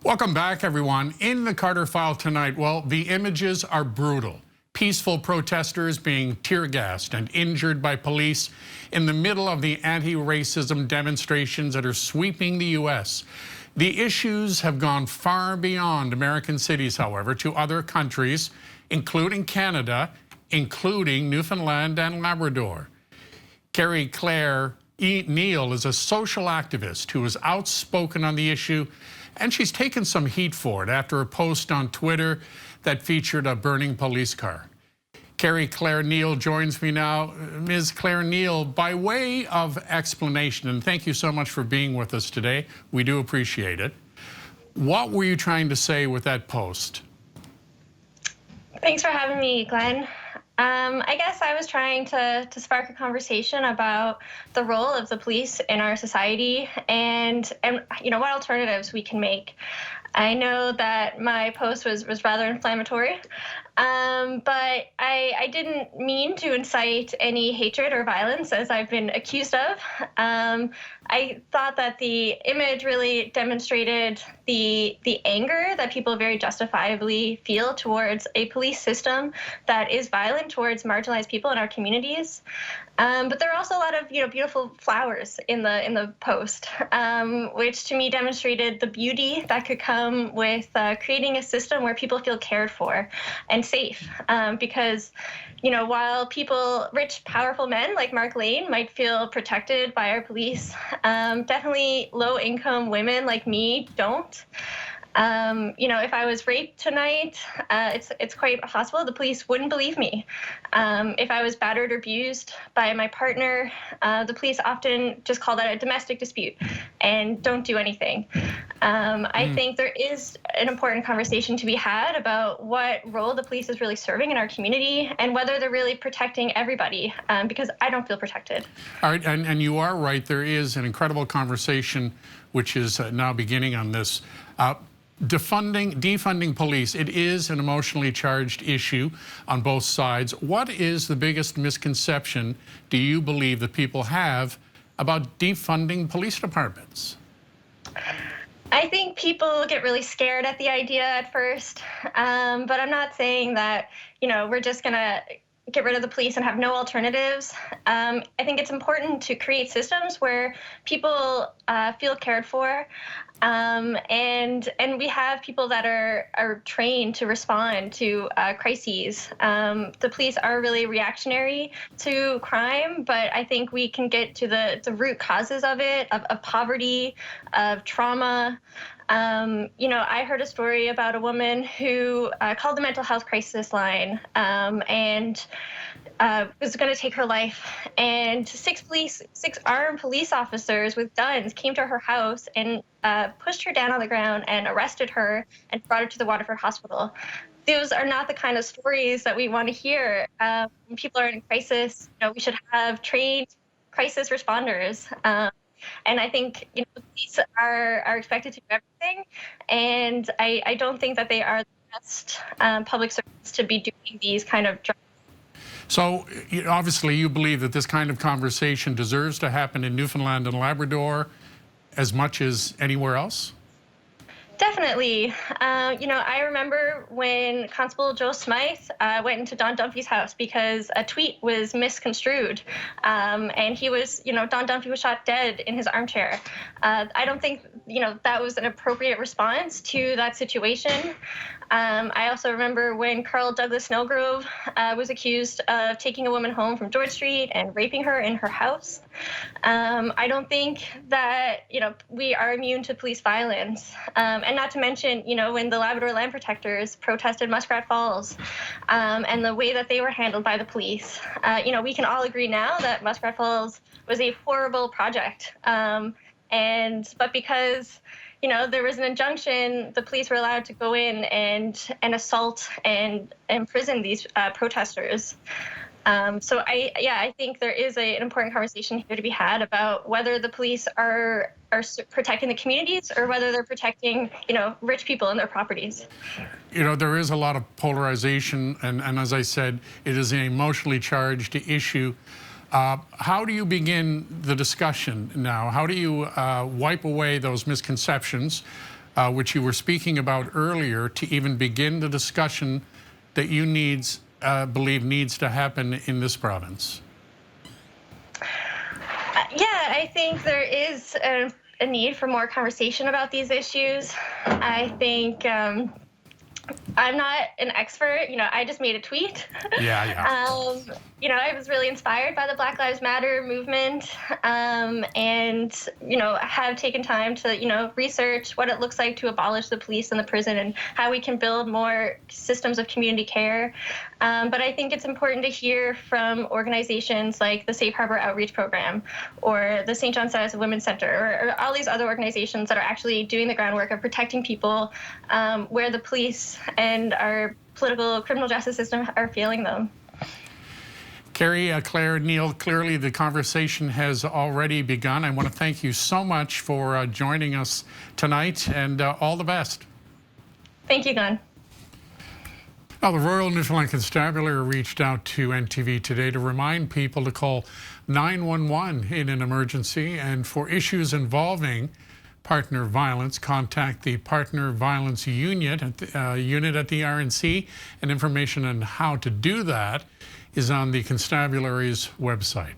Welcome back, everyone. In the Carter File tonight, well, the images are brutal. Peaceful protesters being tear gassed and injured by police in the middle of the anti-racism demonstrations that are sweeping the U.S. The issues have gone far beyond American cities, however, to other countries, including Canada, including Newfoundland and Labrador. Kerri Claire Neil is a social activist who is outspoken on the issue, and she's taken some heat for it after a post on Twitter that featured a burning police car. Kerri Claire Neil joins me now. Ms. Claire Neil, by way of explanation, and thank you so much for being with us today. We do appreciate it. What were you trying to say with that post? Thanks for having me, Glenn. I guess I was trying to spark a conversation about the role of the police in our society and you know what alternatives we can make. I know that my post was rather inflammatory, but I didn't mean to incite any hatred or violence as I've been accused of. I thought that the image really demonstrated the anger that people very justifiably feel towards a police system that is violent towards marginalized people in our communities. But there are also a lot of beautiful flowers in the post, which to me demonstrated the beauty that could come with creating a system where people feel cared for and safe. Because while rich, powerful men like Mark Lane might feel protected by our police, definitely low-income women like me don't. If I was raped tonight, it's quite possible the police wouldn't believe me. If I was battered or abused by my partner, the police often just call that a domestic dispute and don't do anything. I think there is an important conversation to be had about what role the police is really serving in our community and whether they're really protecting everybody, because I don't feel protected. All right, and you are right. There is an incredible conversation which is now beginning on this. Defunding police, it is an emotionally charged issue on both sides. What is the biggest misconception do you believe that people have about defunding police departments? I think people get really scared at the idea at first, but I'm not saying that, we're just gonna get rid of the police and have no alternatives. I think it's important to create systems where people feel cared for, and we have people that are trained to respond to crises. The police are really reactionary to crime, but I think we can get to the root causes of it, of poverty, of trauma. I heard a story about a woman who called the mental health crisis line and was going to take her life. And six armed police officers with guns came to her house and pushed her down on the ground and arrested her and brought her to the Waterford Hospital. Those are not the kind of stories that we want to hear. When people are in crisis, we should have trained crisis responders. And I think the police are expected to do everything, and I don't think that they are the best public servants to be doing these kind of jobs. So obviously you believe that this kind of conversation deserves to happen in Newfoundland and Labrador as much as anywhere else? Definitely. I remember when Constable Joe Smythe went into Don Dunphy's house because a tweet was misconstrued, and he was, Don Dunphy was shot dead in his armchair. I don't think, that was an appropriate response to that situation. I also remember when Carl Douglas Snellgrove was accused of taking a woman home from George Street and raping her in her house. I don't think that, we are immune to police violence. And not to mention, when the Labrador Land Protectors protested Muskrat Falls and the way that they were handled by the police. We can all agree now that Muskrat Falls was a horrible project. But because there was an injunction, the police were allowed to go in and assault and imprison these protesters. So I think there is an important conversation here to be had about whether the police are protecting the communities or whether they're protecting, rich people and their properties. There is a lot of polarization, and as I said, it is an emotionally charged issue. How do you begin the discussion now? How do you wipe away those misconceptions which you were speaking about earlier, to even begin the discussion that you believe needs to happen in this province? Yeah, I think there is a need for more conversation about these issues. I think I'm not an expert. I just made a tweet. Yeah. I was really inspired by the Black Lives Matter movement, and have taken time to research what it looks like to abolish the police and the prison, and how we can build more systems of community care. But I think it's important to hear from organizations like the Safe Harbor Outreach Program, or the St. John Steadist Women's Center, or all these other organizations that are actually doing the groundwork of protecting people where the police and our political criminal justice system are failing them. Kerri Claire Neil, clearly the conversation has already begun. I want to thank you so much for joining us tonight, and all the best. Thank you, Glenn. Well, the Royal Newfoundland Constabulary reached out to NTV today to remind people to call 911 in an emergency, and for issues involving partner violence, contact the Partner Violence Unit at the RNC, and information on how to do that is on the Constabulary's website.